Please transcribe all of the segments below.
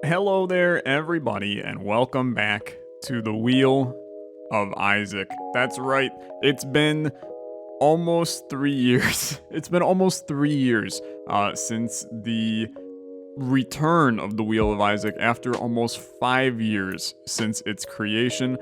Hello there, everybody, and welcome back to the Wheel of Isaac. That's right, it's been almost 3 years. It's been almost 3 years since the return of the Wheel of Isaac after almost 5 years since its creation.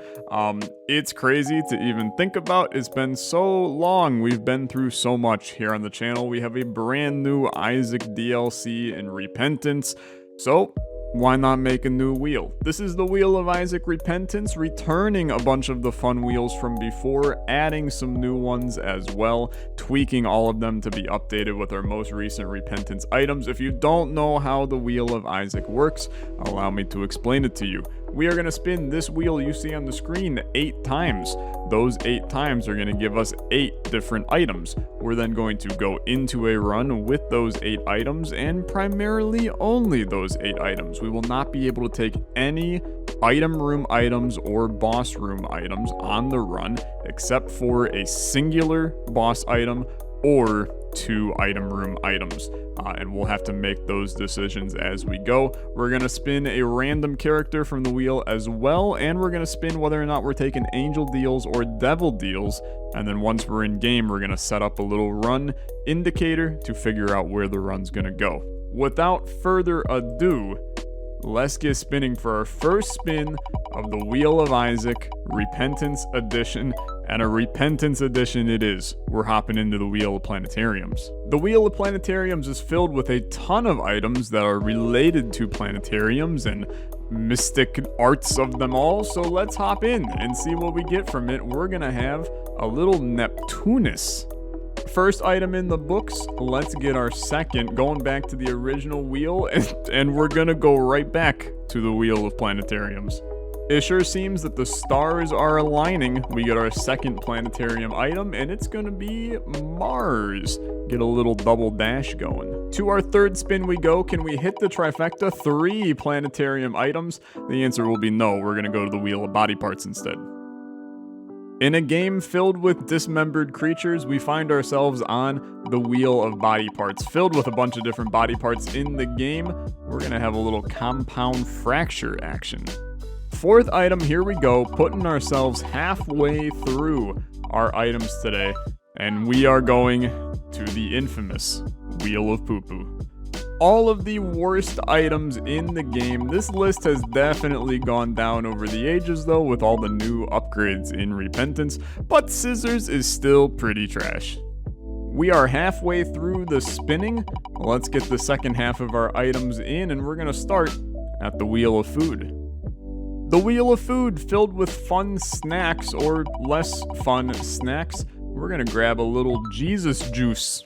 It's crazy to even think about. It's been so long. We've been through so much here on the channel. We have a brand new Isaac DLC in Repentance. So why not make a new wheel? This is the Wheel of Isaac Repentance, returning a bunch of the fun wheels from before, adding some new ones as well, tweaking all of them to be updated with our most recent Repentance items. If you don't know how the Wheel of Isaac works, allow me to explain it to you. We are going to spin this wheel you see on the screen 8 times. Those 8 times are going to give us 8 different items. We're then going to go into a run with those 8 items, and primarily only those 8 items. We will not be able to take any item room items or boss room items on the run, except for a singular boss item or 2 item room items. And we'll have to make those decisions as we go. We're going to spin a random character from the wheel as well, and we're going to spin whether or not we're taking angel deals or devil deals. And then once we're in game, we're going to set up a little run indicator to figure out where the run's going to go. Without further ado, let's get spinning for our first spin of the Wheel of Isaac Repentance Edition, and a Repentance Edition it is. We're hopping into the Wheel of Planetariums. The Wheel of Planetariums is filled with a ton of items that are related to planetariums and mystic arts of them all, so let's hop in and see what we get from it. We're gonna have a little Neptunus. First item in the books, let's get our second, going back to the original wheel, and we're gonna go right back to the Wheel of Planetariums. It sure seems that the stars are aligning. We get our second planetarium item, and it's gonna be Mars. Get a little double dash going. To our third spin we go. Can we hit the trifecta? 3 planetarium items? The answer will be no. We're gonna go to the Wheel of Body Parts instead. In a game filled with dismembered creatures, we find ourselves on the Wheel of Body Parts, filled with a bunch of different body parts in the game. We're gonna have a little compound fracture action. Fourth item, here we go, putting ourselves halfway through our items today, and we are going to the infamous Wheel of Poo Poo. All of the worst items in the game. This list has definitely gone down over the ages though, with all the new upgrades in Repentance, but Scissors is still pretty trash. We are halfway through the spinning. Let's get the second half of our items in, and we're gonna start at the Wheel of Food. The Wheel of Food, filled with fun snacks or less fun snacks. We're gonna grab a little Jesus juice.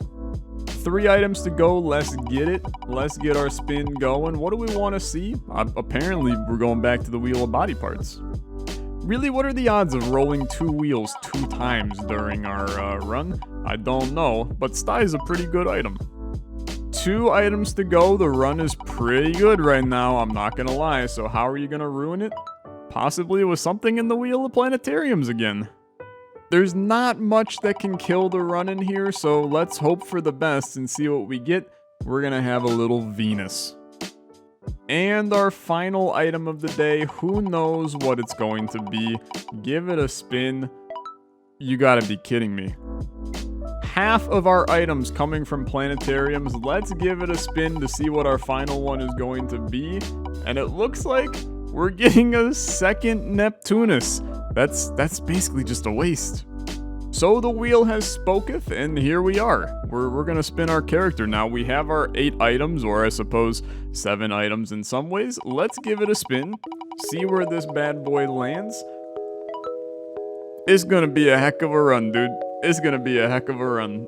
3 items to go, let's get it. Let's get our spin going. What do we want to see? Apparently, we're going back to the Wheel of Body Parts. Really, what are the odds of rolling 2 wheels 2 times during our run? I don't know, but Sty is a pretty good item. 2 items to go. The run is pretty good right now, I'm not gonna lie. So how are you gonna ruin it? Possibly with something in the Wheel of Planetariums again. There's not much that can kill the run in here, so let's hope for the best and see what we get. We're gonna have a little Venus. And our final item of the day, who knows what it's going to be. Give it a spin. You gotta be kidding me. Half of our items coming from planetariums. Let's give it a spin to see what our final one is going to be. And it looks like we're getting a second Neptunus. That's basically just a waste. So the wheel has spoketh, and here we are. We're gonna spin our character now. We have our 8 items, or I suppose 7 items in some ways. Let's give it a spin, see where this bad boy lands. It's gonna be a heck of a run, dude. It's gonna be a heck of a run.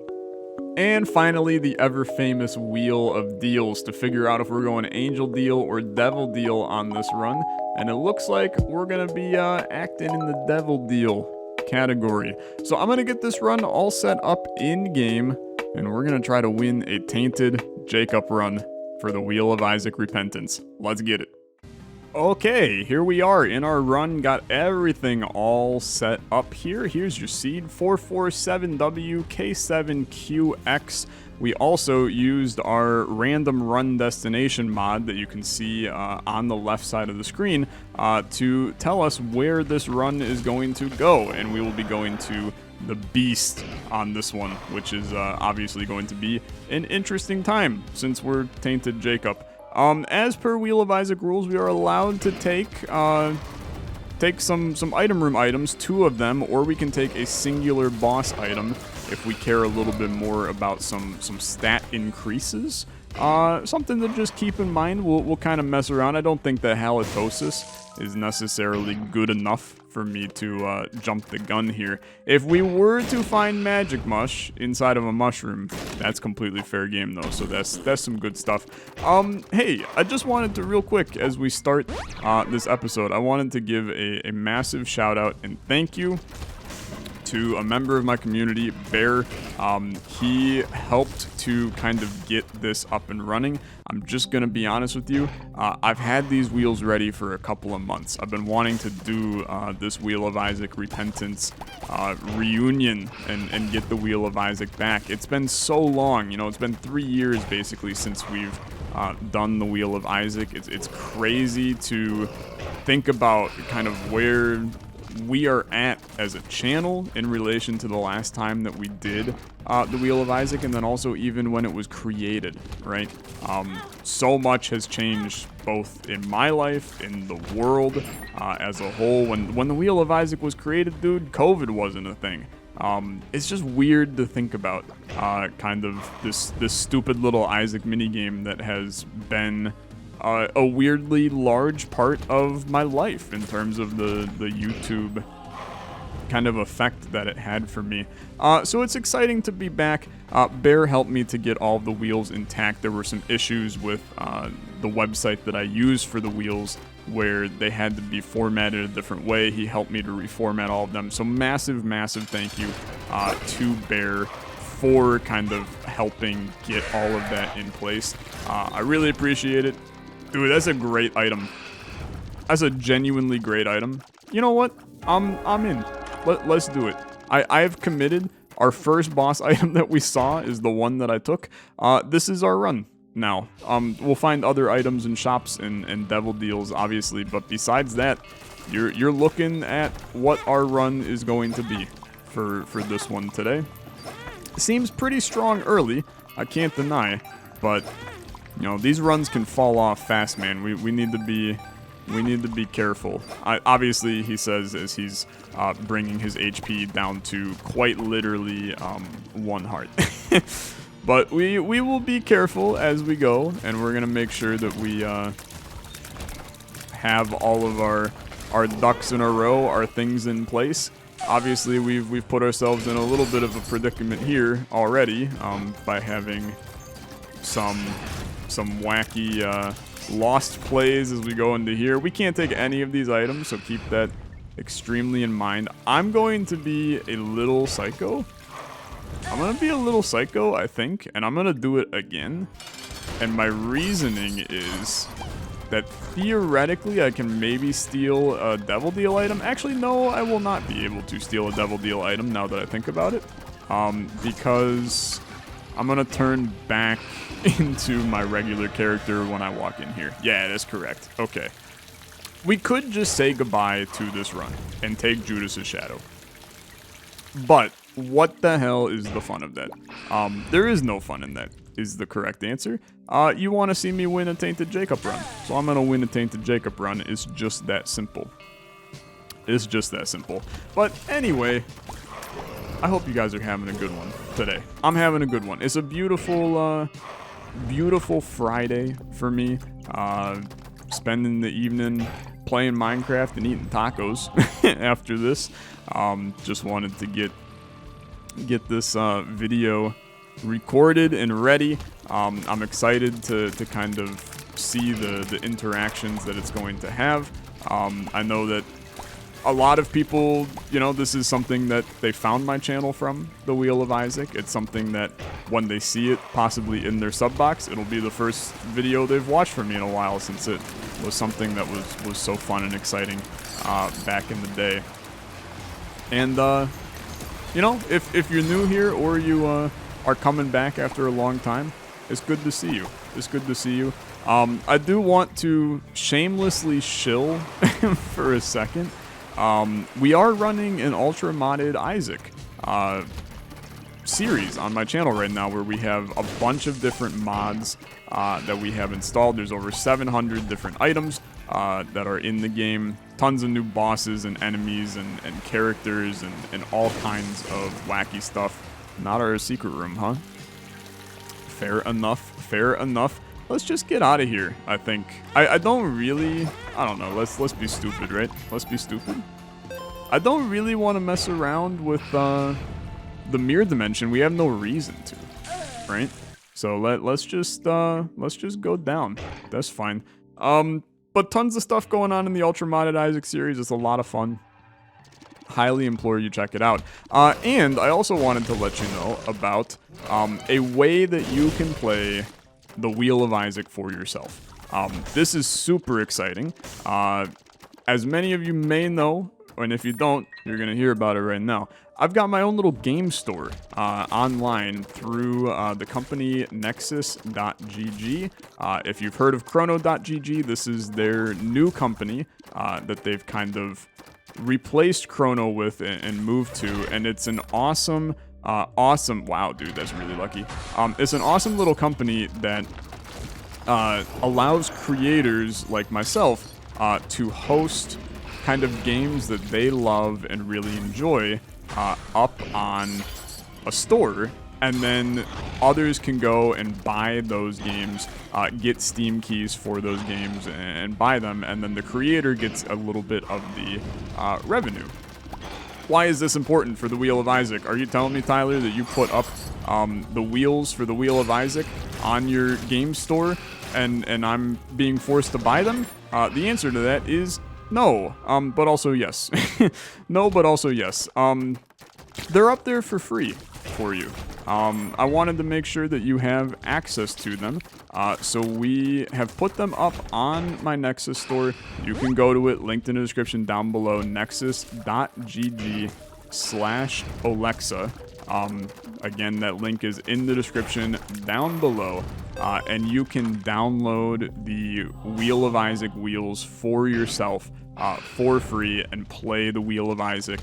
And finally, the ever-famous Wheel of Deals to figure out if we're going Angel Deal or Devil Deal on this run. And it looks like we're gonna be acting in the Devil Deal category. So I'm gonna get this run all set up in-game, and we're gonna try to win a tainted Jacob run for the Wheel of Isaac Repentance. Let's get it. Okay, here we are in our run, got everything all set up here. Here's your seed, 447WK7QX. we also used our random run destination mod that you can see on the left side of the screen to tell us where this run is going to go. And we will be going to the Beast on this one, which is obviously going to be an interesting time since we're Tainted Jacob. As per Wheel of Isaac rules, we are allowed to take some item room items, 2 of them, or we can take a singular boss item if we care a little bit more about some stat increases. Something to just keep in mind. We'll kind of mess around. I don't think that halitosis is necessarily good enough for me to jump the gun here. If we were to find magic mush inside of a mushroom, that's completely fair game though, so that's some good stuff. Hey, I just wanted to real quick as we start this episode, I wanted to give a massive shout out and thank you to a member of my community, Bear. He helped to kind of get this up and running. I'm just gonna be honest with you. I've had these wheels ready for a couple of months. I've been wanting to do this Wheel of Isaac Repentance reunion and get the Wheel of Isaac back. It's been so long, you know, it's been 3 years basically since we've done the Wheel of Isaac. It's crazy to think about kind of where we are at as a channel in relation to the last time that we did the Wheel of Isaac, and then also even when it was created, right? So much has changed both in my life, in the world as a whole. When the Wheel of Isaac was created, dude, COVID wasn't a thing. It's just weird to think about kind of this stupid little Isaac minigame that has been a weirdly large part of my life in terms of the YouTube kind of effect that it had for me. So it's exciting to be back. Bear helped me to get all of the wheels intact. There were some issues with the website that I use for the wheels where they had to be formatted a different way. He helped me to reformat all of them. So massive, massive thank you to Bear for kind of helping get all of that in place. I really appreciate it. Dude, that's a great item. That's a genuinely great item. You know what? I'm in. Let's do it. I have committed. Our first boss item that we saw is the one that I took. This is our run now. We'll find other items in shops and devil deals, obviously, but besides that, you're looking at what our run is going to be for this one today. Seems pretty strong early, I can't deny, but you know, these runs can fall off fast, man. We need to be careful. Obviously, he says as he's bringing his HP down to quite literally 1 heart. But we will be careful as we go, and we're gonna make sure that we have all of our ducks in a row, our things in place. Obviously, we've put ourselves in a little bit of a predicament here already by having some wacky lost plays as we go into here. We can't take any of these items, so keep that extremely in mind. I'm going to be a little psycho. I think, and I'm gonna do it again. And my reasoning is that theoretically I can maybe steal a Devil Deal item. Actually, no, I will not be able to steal a Devil Deal item now that I think about it. Because I'm gonna turn back into my regular character when I walk in here. Yeah, that's correct. Okay. We could just say goodbye to this run and take Judas's Shadow. But what the hell is the fun of that? There is no fun in that, is the correct answer. You want to see me win a Tainted Jacob run, so I'm gonna win a Tainted Jacob run. It's just that simple. It's just that simple. But anyway, I hope you guys are having a good one today. I'm having a good one. It's a beautiful, beautiful Friday for me. Spending the evening playing Minecraft and eating tacos after this. Just wanted to get this video recorded and ready. I'm excited to kind of see the interactions that it's going to have. I know that a lot of people, you know, this is something that they found my channel from, the Wheel of Isaac. It's something that when they see it possibly in their sub box, it'll be the first video they've watched from me in a while, since it was something that was so fun and exciting back in the day. And you know, if you're new here or you are coming back after a long time. It's good to see you. It's good to see you. I do want to shamelessly shill for a second. We are running an ultra modded Isaac series on my channel right now where we have a bunch of different mods that we have installed. There's over 700 different items that are in the game. Tons of new bosses and enemies and characters and all kinds of wacky stuff. Not our secret room, huh? Fair enough. Fair enough. Let's just get out of here, I think. I don't really... I don't know. Let's be stupid, right? Let's be stupid. I don't really want to mess around with the mirror dimension. We have no reason to, right? So let's just go down. That's fine. But tons of stuff going on in the Ultra Modded Isaac series. It's a lot of fun. Highly implore you check it out. And I also wanted to let you know about a way that you can play the Wheel of Isaac for yourself. This is super exciting. As many of you may know, and if you don't, you're going to hear about it right now. I've got my own little game store online through the company Nexus.gg. If you've heard of Chrono.gg, this is their new company that they've kind of replaced Chrono with and moved to, and it's an awesome, wow, dude, that's really lucky. It's an awesome little company that allows creators like myself to host kind of games that they love and really enjoy up on a store, and then others can go and buy those games, get Steam keys for those games and buy them, and then the creator gets a little bit of the revenue. Why is this important for the Wheel of Isaac? Are you telling me, Tyler, that you put up the wheels for the Wheel of Isaac on your game store and I'm being forced to buy them? The answer to that is no, but also yes. No, but also yes. They're up there for free for you. I wanted to make sure that you have access to them. So we have put them up on my Nexus store. You can go to it, linked in the description down below, nexus.gg/Olexa. Again, that link is in the description down below. And you can download the Wheel of Isaac wheels for yourself for free and play the Wheel of Isaac.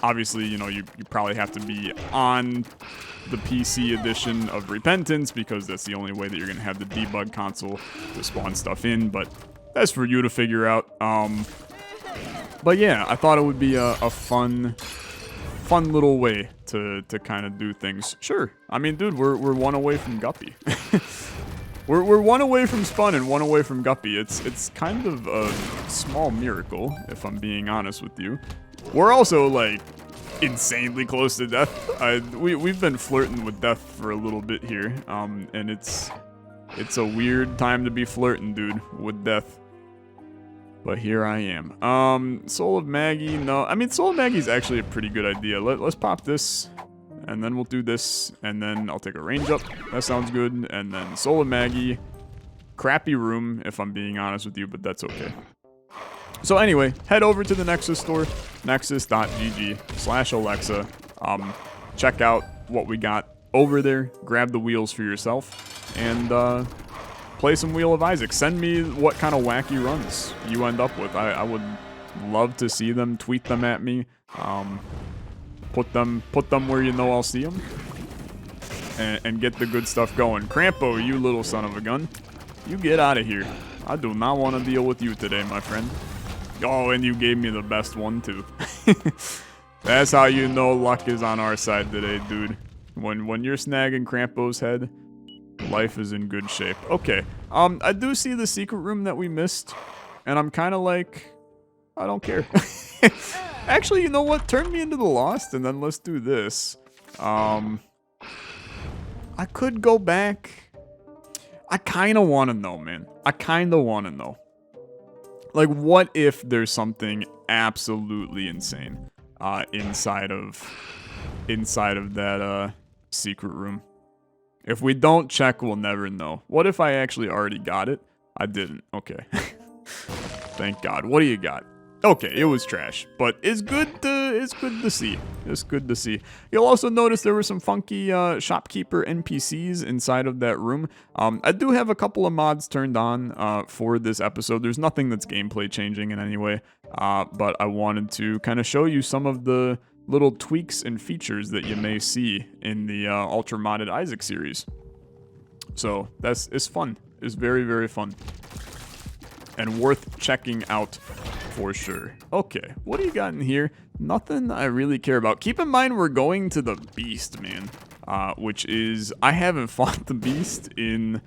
Obviously, you know, you probably have to be on the PC edition of Repentance because that's the only way that you're going to have the debug console to spawn stuff in, but that's for you to figure out. But yeah, I thought it would be a fun little way to kind of do things. Sure. I mean, dude, we're one away from Guppy. We're one away from Spun and one away from Guppy. It's kind of a small miracle, if I'm being honest with you. We're also, like, insanely close to death. We've been flirting with death for a little bit here, and it's a weird time to be flirting, dude, with death. But here I am. Soul of Maggie, no. I mean, Soul of Maggie's actually a pretty good idea. Let's pop this, and then we'll do this, and then I'll take a range up. That sounds good. And then Soul of Maggie. Crappy room, if I'm being honest with you, but that's okay. So anyway, head over to the Nexus store, nexus.gg/Olexa. Check out what we got over there. Grab the wheels for yourself, and play some Wheel of Isaac. Send me what kind of wacky runs you end up with. I would love to see them. Tweet them at me. Put them where you know I'll see them, and get the good stuff going. Crampo, you little son of a gun, you get out of here. I do not want to deal with you today, my friend. Oh, and you gave me the best one, too. That's how you know luck is on our side today, dude. When you're snagging Crampo's head, life is in good shape. Okay, I do see the secret room that we missed, and I'm kind of like, I don't care. Actually, you know what? Turn me into the Lost, and then let's do this. I could go back. I kind of want to know, man. I kind of want to know. Like, what if there's something absolutely insane inside of that secret room? If we don't check, we'll never know. What if I actually already got it? I didn't. Okay. Thank God. What do you got? Okay, it was trash, but it's good to see. It's good to see. You'll also notice there were some funky shopkeeper NPCs inside of that room. I do have a couple of mods turned on for this episode. There's nothing that's gameplay changing in any way, but I wanted to kind of show you some of the little tweaks and features that you may see in the Ultra Modded Isaac series. So it's fun. It's very, very fun. And worth checking out for sure. Okay, what do you got in here? Nothing I really care about. Keep in mind we're going to the Beast, man. Which is, I haven't fought the Beast in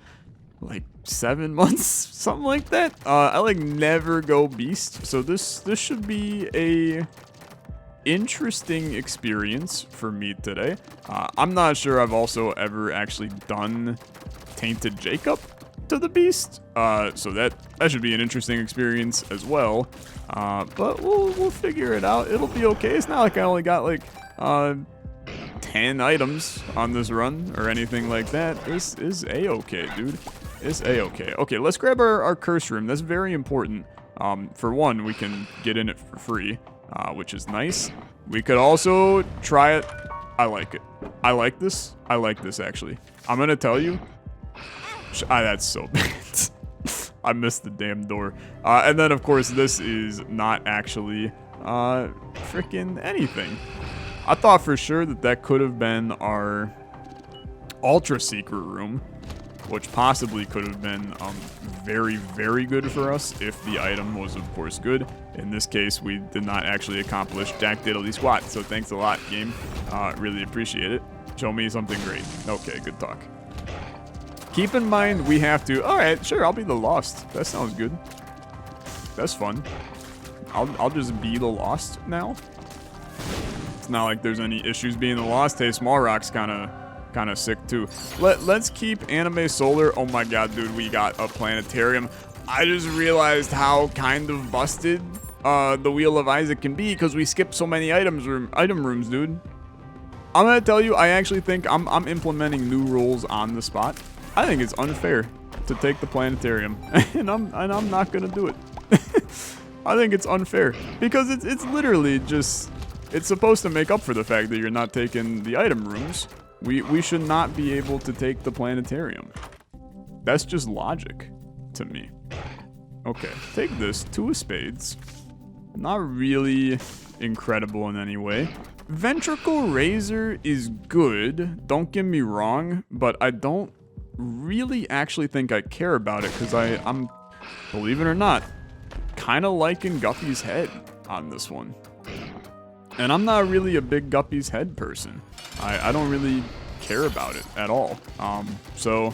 like 7 months, something like that. I like never go Beast, so this should be a interesting experience for me today. I'm not sure I've also ever actually done Tainted Jacob to the Beast, so that should be an interesting experience as well. But we'll figure it out. It'll be okay. It's not like I only got like 10 items on this run or anything like that. This is a-okay, dude. It's a-okay. Okay, let's grab our curse room. That's very important. For one, we can get in it for free, which is nice. We could also try it. I like it. I like this. I like this, actually. I'm gonna tell you. That's so bad. I missed the damn door. And then, of course, this is not actually freaking anything. I thought for sure that could have been our Ultra Secret room, which possibly could have been very, very good for us if the item was, of course, good. In this case, we did not actually accomplish jack diddly squat, so thanks a lot, game. Really appreciate it. Show me something great. Okay, good talk. Keep in mind, we have to... Alright, sure, I'll be the Lost. That sounds good. That's fun. I'll just be the Lost now. It's not like there's any issues being the Lost. Hey, Small Rock's kind of sick, too. Let's keep Anime Solar. Oh my god, dude, we got a planetarium. I just realized how kind of busted the Wheel of Isaac can be because we skipped so many item rooms, dude. I'm gonna tell you, I actually think I'm implementing new rules on the spot. I think it's unfair to take the planetarium, and I'm not gonna do it. I think it's unfair because it's literally just, it's supposed to make up for the fact that you're not taking the item rooms. We should not be able to take the planetarium. That's just logic to me. Okay, take this, 2 of spades. Not really incredible in any way. Ventricle Razor is good, don't get me wrong, but I don't really actually think I care about it because I'm, believe it or not, kind of liking Guppy's head on this one. And I'm not really a big Guppy's head person. I don't really care about it at all. So,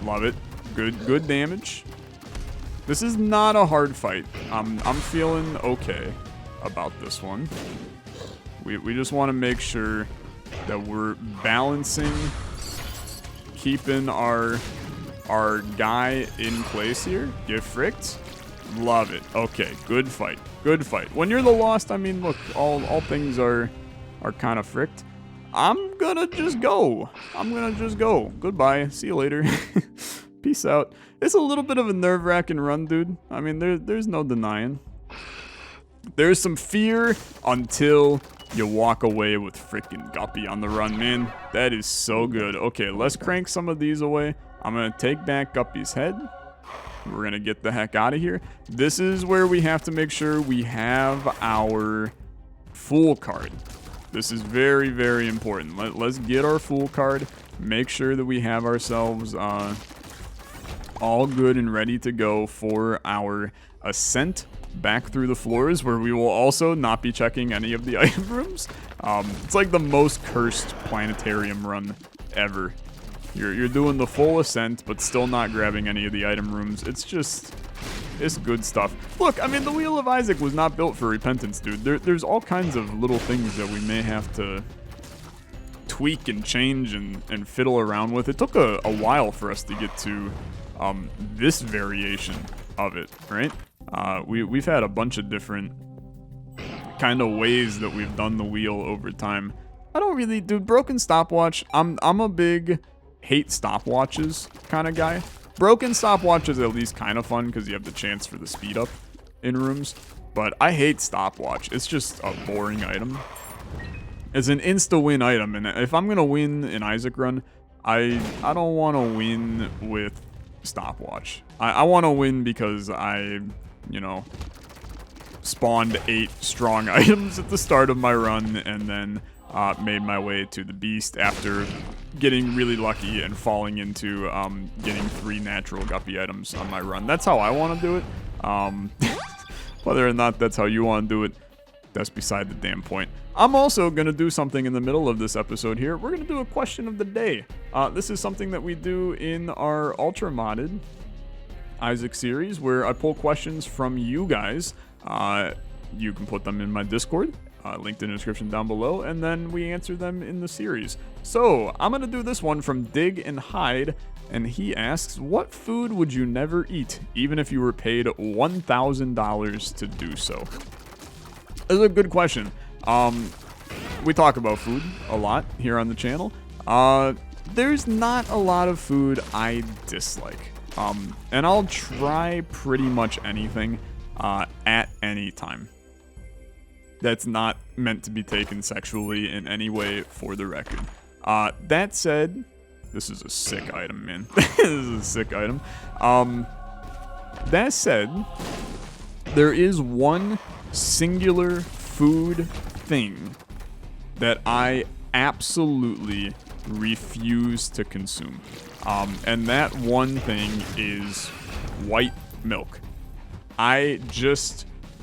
love it. Good damage. This is not a hard fight. I'm feeling okay about this one. We just want to make sure that we're balancing, keeping our guy in place here. Get fricked. Love it. Okay, good fight. Good fight. When you're the Lost, I mean, look, all things are kind of fricked. I'm gonna just go. Goodbye. See you later. Peace out. It's a little bit of a nerve-wracking run, dude. I mean, there's no denying. There's some fear until you walk away with freaking Guppy on the run, man. That is so good. Okay, let's crank some of these away. I'm gonna take back Guppy's head. We're gonna get the heck out of here. This is where we have to make sure we have our Fool card. This is very, very important. Let's get our Fool card. Make sure that we have ourselves all good and ready to go for our ascent back through the floors, where we will also not be checking any of the item rooms. It's like the most cursed planetarium run ever. You're doing the full ascent, but still not grabbing any of the item rooms. It's good stuff. Look, I mean, the Wheel of Isaac was not built for repentance, dude. There's all kinds of little things that we may have to tweak and change and fiddle around with. It took a while for us to get to this variation of it, right? We've had a bunch of different kind of ways that we've done the wheel over time. I don't really, dude, broken stopwatch. I'm a big hate stopwatches kind of guy. Broken stopwatch is at least kind of fun because you have the chance for the speed up in rooms. but I hate stopwatch. It's just a boring item. It's an insta-win item, and if I'm gonna win an Isaac run, I don't want to win with stopwatch. I want to win because I, you know, spawned 8 strong items at the start of my run, and then made my way to the beast after getting really lucky and falling into getting 3 natural guppy items on my run. That's how I want to do it. Whether or not that's how you want to do it, that's beside the damn point. I'm also going to do something in the middle of this episode here. We're going to do a question of the day. This is something that we do in our ultra modded Isaac series, where I pull questions from you guys. You can put them in my Discord, linked in the description down below, and then we answer them in the series. So I'm going to do this one from Dig and Hide, and he asks, what food would you never eat, even if you were paid $1,000 to do so? That's a good question. We talk about food a lot here on the channel. There's not a lot of food I dislike. And I'll try pretty much anything at any time. That's not meant to be taken sexually in any way, for the record. That said, this is a sick item, man. This is a sick item. That said, there is one singular food thing that I absolutely refuse to consume. And that one thing is white milk.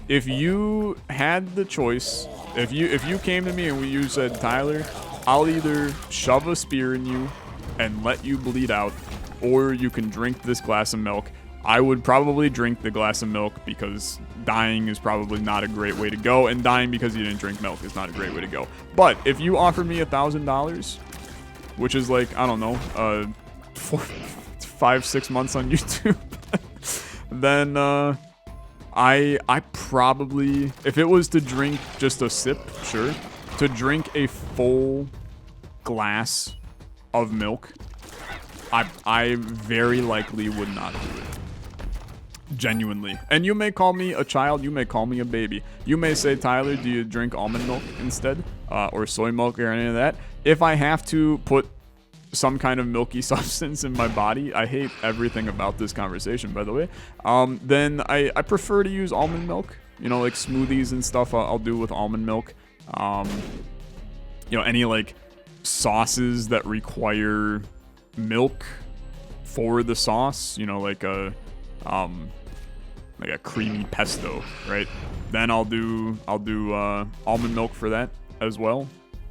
If you had the choice, if you came to me and you said, Tyler, I'll either shove a spear in you and let you bleed out, or you can drink this glass of milk, I would probably drink the glass of milk, because dying is probably not a great way to go, and dying because you didn't drink milk is not a great way to go. But if you offer me $1,000, which is like, I don't know, 5-6 months on YouTube, then I probably, if it was to drink just a sip, sure. To drink a full glass of milk, I very likely would not do it. Genuinely. And you may call me a child, you may call me a baby. You may say, Tyler, do you drink almond milk instead? Or soy milk or any of that? If I have to put some kind of milky substance in my body, I hate everything about this conversation, by the way, then I prefer to use almond milk. You know, like smoothies and stuff I'll do with almond milk. You know, any like sauces that require milk for the sauce, you know, like a creamy pesto, right? Then I'll do almond milk for that as well.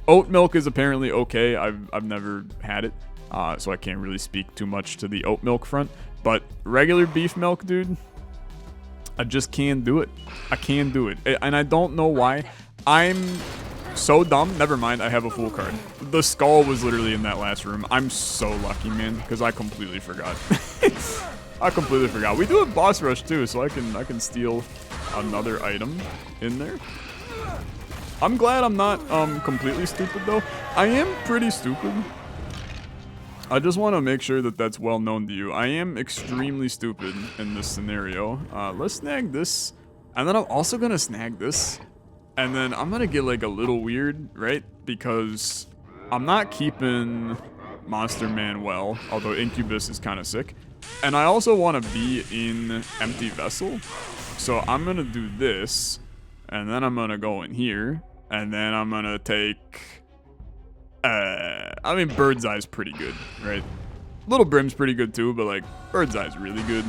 Oat milk is apparently okay. I've never had it, so I can't really speak too much to the oat milk front. But regular beef milk, dude, I just can't do it. I can't do it, and I don't know why. I'm so dumb. Never mind, I have a full card. The skull was literally in that last room. I'm so lucky, man, because I completely forgot. I completely forgot. We do have boss rush too, so I can steal another item in there. I'm glad I'm not completely stupid though. I am pretty stupid. I just want to make sure that that's well known to you. I am extremely stupid in this scenario. Let's snag this, and then I'm also gonna snag this. And then I'm going to get like a little weird, right? Because I'm not keeping Monster Man well, although Incubus is kind of sick. And I also want to be in Empty Vessel. So I'm going to do this. And then I'm going to go in here. And then I'm going to take... I mean, Bird's Eye's pretty good, right? Little Brim's pretty good too, but like, Bird's Eye's really good.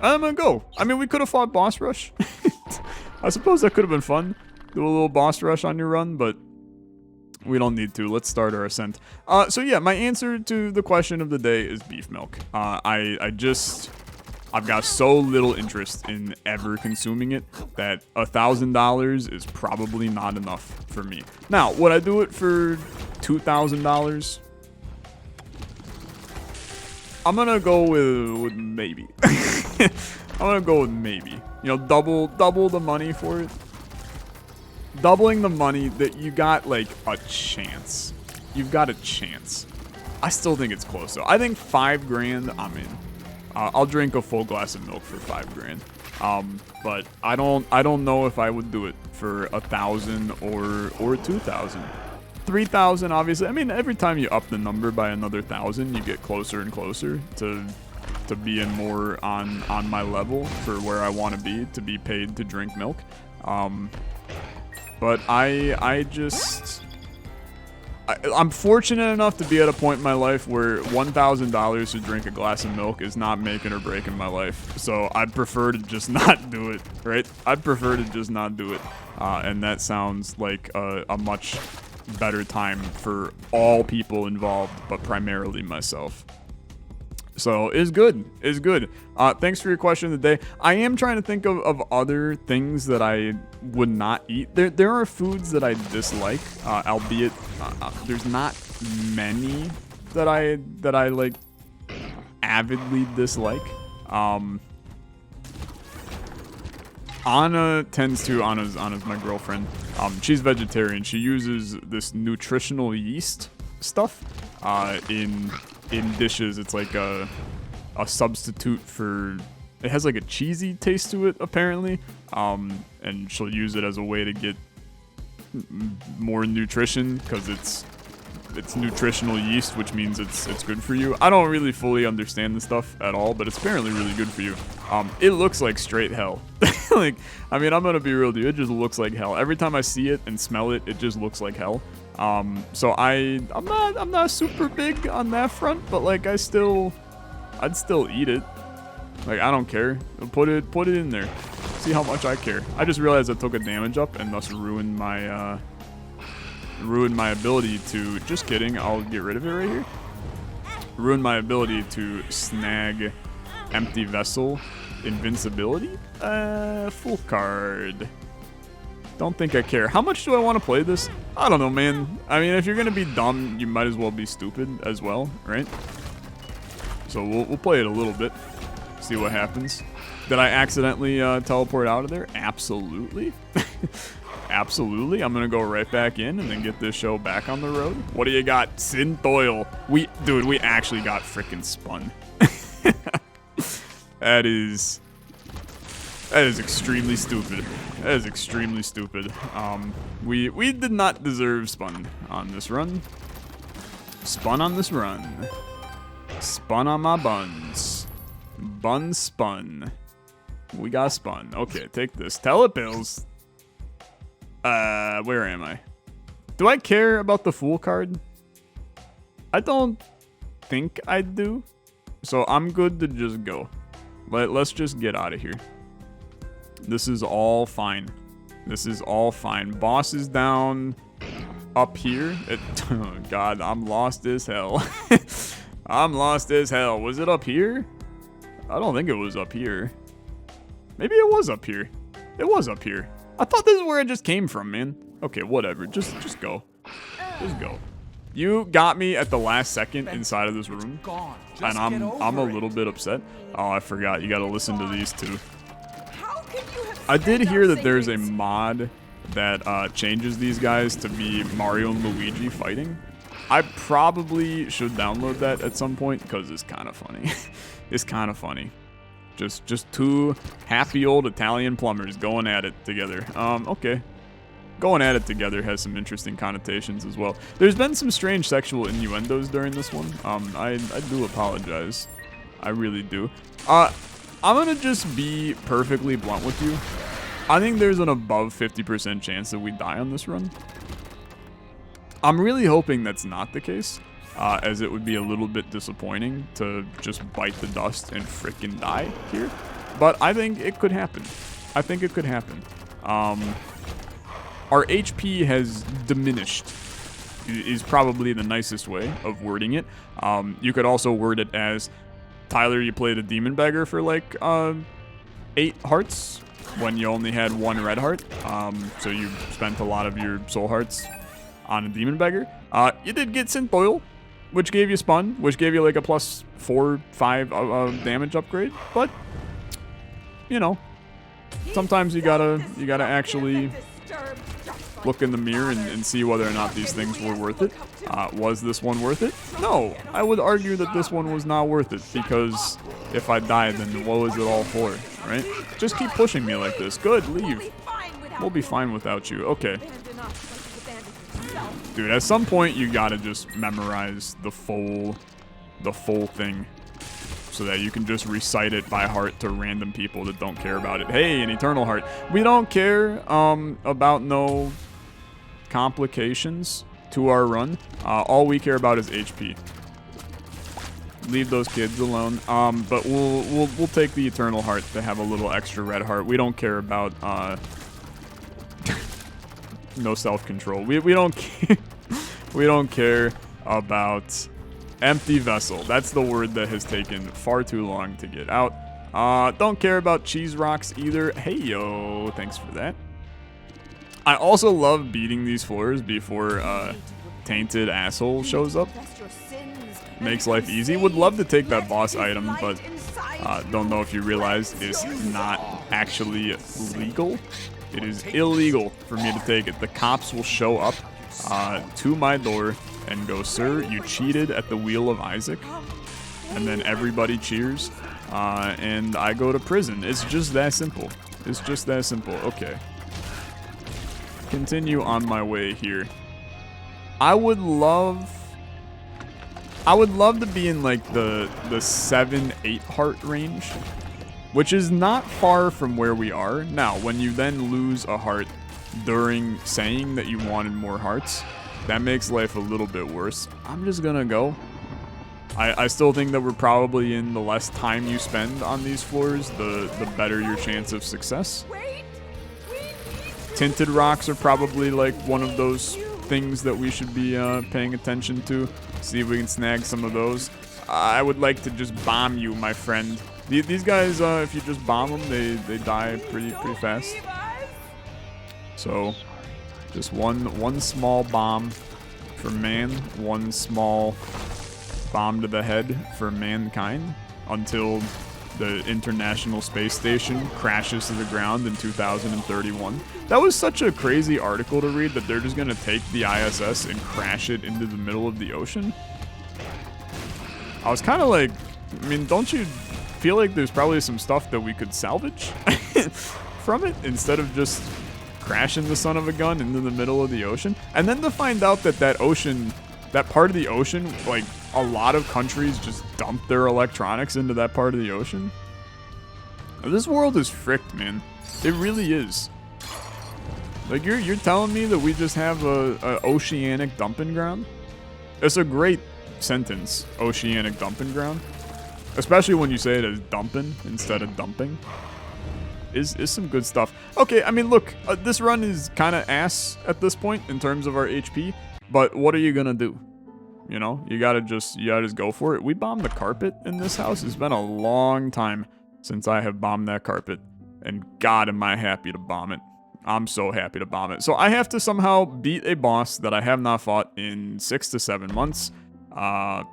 I'm going to go. I mean, we could have fought Boss Rush. I suppose that could have been fun. Do a little boss rush on your run, but we don't need to. Let's start our ascent. So yeah, my answer to the question of the day is beef milk. I've got so little interest in ever consuming it that $1,000 is probably not enough for me. Now, would I do it for $2,000? I'm gonna go with maybe. I'm gonna go with maybe. You know, double the money for it. Doubling the money, that you got like a chance. You've got a chance. I still think it's close though. I think $5 grand, I'm in. I'll drink a full glass of milk for $5 grand. But I don't know if I would do it for 1,000 or 2,000. 3,000, obviously. I mean, every time you up the number by another 1,000, you get closer and closer to being more on my level for where I want to be paid to drink milk. But I'm fortunate enough to be at a point in my life where $1,000 to drink a glass of milk is not making or breaking my life. So I'd prefer to just not do it, right? I'd prefer to just not do it. And that sounds like a much better time for all people involved, but primarily myself. So it's good. It's good. Thanks for your question of the day. I am trying to think of other things that I would not eat. There are foods that I dislike, albeit there's not many that I like avidly dislike. Anna tends to, Anna's my girlfriend. She's vegetarian. She uses this nutritional yeast stuff in dishes. It's like a substitute for, it has like a cheesy taste to it apparently, and she'll use it as a way to get more nutrition because it's nutritional yeast, which means it's good for you. I don't really fully understand the stuff at all, but it's apparently really good for you. It looks like straight hell. Like, I mean, I'm gonna be real, dude. It just looks like hell. Every time I see it and smell it, it just looks like hell. So I'm not super big on that front, but like I'd still eat it. Like, I don't care. Put it in there. See how much I care. I just realized I took a damage up and thus ruined my ability to, just kidding, I'll get rid of it right here. Ruined my ability to snag empty vessel invincibility. Full card. Don't think I care. How much do I want to play this? I don't know, man. I mean, if you're gonna be dumb, you might as well be stupid as well, right? So we'll play it a little bit. See what happens. Did I accidentally teleport out of there? Absolutely. Absolutely. I'm gonna go right back in and then get this show back on the road. What do you got? Synth oil. Dude, we actually got freaking spun. That is extremely stupid. That is extremely stupid. We did not deserve spun on this run. Spun on this run. Spun on my buns. Buns spun. We got spun. Okay, take this. Telepills. Where am I? Do I care about the Fool card? I don't think I do. So I'm good to just go. Let's just get out of here. This is all fine. This is all fine. Boss is down up here. Oh God, I'm lost as hell. I'm lost as hell. Was it up here? I don't think it was up here. Maybe it was up here. It was up here. I thought this is where it just came from, man. Okay, whatever. Just go. Just go. You got me at the last second inside of this room, and I'm a little bit upset. Oh, I forgot. You got to listen to these two. I did hear that there's a mod that changes these guys to be Mario and Luigi fighting. I probably should download that at some point because it's kind of funny. It's kind of funny. Just two happy old Italian plumbers going at it together. Okay. Going at it together has some interesting connotations as well. There's been some strange sexual innuendos during this one. I do apologize. I really do. I'm gonna just be perfectly blunt with you. I think there's an above 50% chance that we die on this run. I'm really hoping that's not the case, as it would be a little bit disappointing to just bite the dust and frickin' die here. But I think it could happen. I think it could happen. Our HP has diminished, is probably the nicest way of wording it. You could also word it as, Tyler, you played a demon beggar for like 8 hearts when you only had 1 red heart. So you spent a lot of your soul hearts on a demon beggar. You did get synth oil, which gave you spun, which gave you like a plus 4-5 damage upgrade. But you know, sometimes you gotta actually look in the mirror and see whether or not these things were worth it. Was this one worth it? No, I would argue that this one was not worth it because if I die, then what was it all for, right? Just keep pushing me like this. Good, leave. We'll be fine without you. Okay. Dude, at some point, you gotta just memorize the full thing so that you can just recite it by heart to random people that don't care about it. Hey, an eternal heart. We don't care about no complications to our run. All we care about is HP. Leave those kids alone. But we'll take the eternal heart to have a little extra red heart. We don't care about no self-control. We don't care. We don't care about empty vessel. That's the word that has taken far too long to get out. Don't care about cheese rocks either. Hey yo, thanks for that. I also love beating these floors before tainted asshole shows up. Makes life easy. Would love to take that boss item, but don't know if you realize it's not actually legal. It is illegal for me to take it. The cops will show up to my door and go, "Sir, you cheated at the Wheel of Isaac." And then everybody cheers, and I go to prison. It's just that simple. It's just that simple. Okay. Continue on my way here. I would love to be in like the 7-8 heart range, which is not far from where we are. Now, when you then lose a heart during saying that you wanted more hearts, that makes life a little bit worse. I'm just gonna go. I still think that we're probably in the less time you spend on these floors, the better your chance of success. Tinted rocks are probably like one of those things that we should be paying attention to. See if we can snag some of those. I would like to just bomb you, my friend. These guys, if you just bomb them, they die pretty fast. So, just one small bomb for man, one small bomb to the head for mankind until the International Space Station crashes to the ground in 2031. That was such a crazy article to read that they're just gonna take the ISS and crash it into the middle of the ocean. I was kind of like, I mean, don't you feel like there's probably some stuff that we could salvage from it instead of just crashing the son of a gun into the middle of the ocean? And then to find out that that ocean, that part of the ocean, like a lot of countries just dump their electronics into that part of the ocean. This world is fricked, man. It really is. Like you're telling me that we just have a oceanic dumping ground? It's a great sentence, oceanic dumping ground. Especially when you say it as dumping instead of dumping. Is some good stuff. Okay, I mean, look, this run is kind of ass at this point in terms of our HP, but what are you gonna do? You know, you gotta just go for it. We bombed the carpet in this house. It's been a long time since I have bombed that carpet, and God, am I happy to bomb it. I'm so happy to bomb it. So I have to somehow beat a boss that I have not fought in 6 to 7 months. A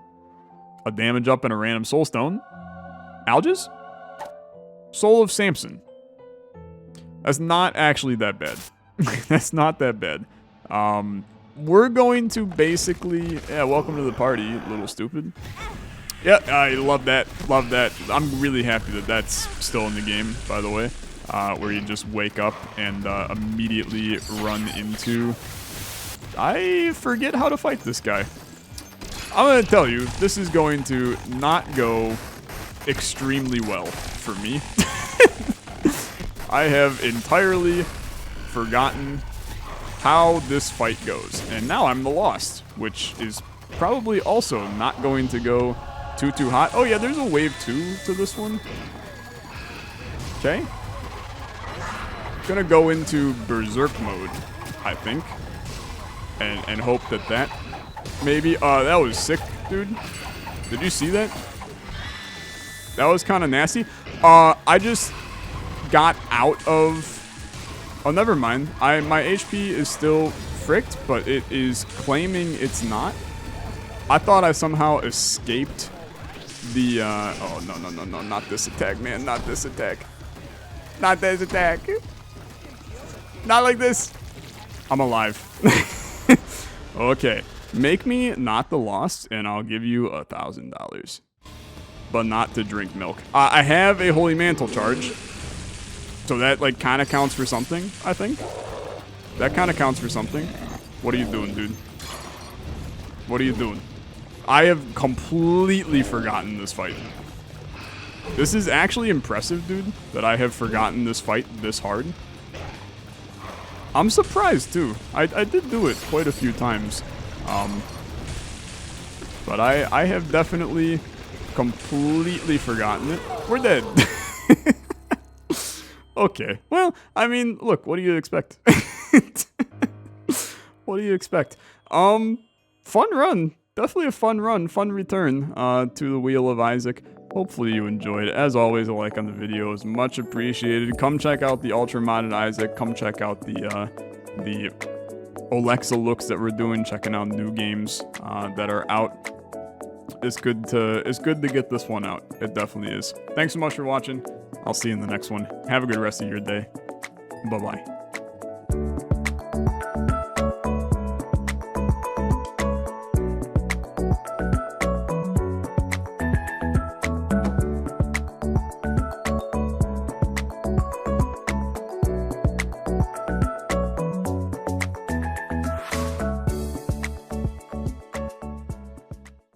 damage up and a random soul stone. Alges? Soul of Samson. That's not actually that bad. That's not that bad. We're going to basically... Yeah, welcome to the party, little stupid. Yeah, I love that. Love that. I'm really happy that that's still in the game, by the way. Where you just wake up and immediately run into... I forget how to fight this guy. I'm going to tell you, this is going to not go extremely well for me. I have entirely forgotten how this fight goes. And now I'm the lost, which is probably also not going to go too hot. Oh yeah, there's a wave 2 to this one. Okay. Gonna go into berserk mode, I think. And hope that maybe, that was sick, dude. Did you see that? That was kind of nasty. I just got out of... Oh, never mind. My HP is still fricked, but it is claiming it's not. I thought I somehow escaped the, oh, no, not this attack, man. Not this attack. Not this attack. Not like this. I'm alive. Okay. Make me not the lost, and I'll give you $1,000. but not to drink milk. I have a Holy Mantle charge, so that, like, kind of counts for something, I think. That kind of counts for something. What are you doing, dude? What are you doing? I have completely forgotten this fight. This is actually impressive, dude, that I have forgotten this fight this hard. I'm surprised, too. I did do it quite a few times. But I have definitely completely forgotten it. We're dead. Okay. Well, I mean, look, what do you expect? What do you expect? Fun run. Definitely a fun run. Fun return to the Wheel of Isaac. Hopefully you enjoyed. As always, a like on the video is much appreciated. Come check out the Ultra Modded Isaac. Come check out the Olexa looks that we're doing. Checking out new games that are out. It's good to get this one out. It definitely is. Thanks so much for watching. I'll see you in the next one. Have a good rest of your day. Bye-bye.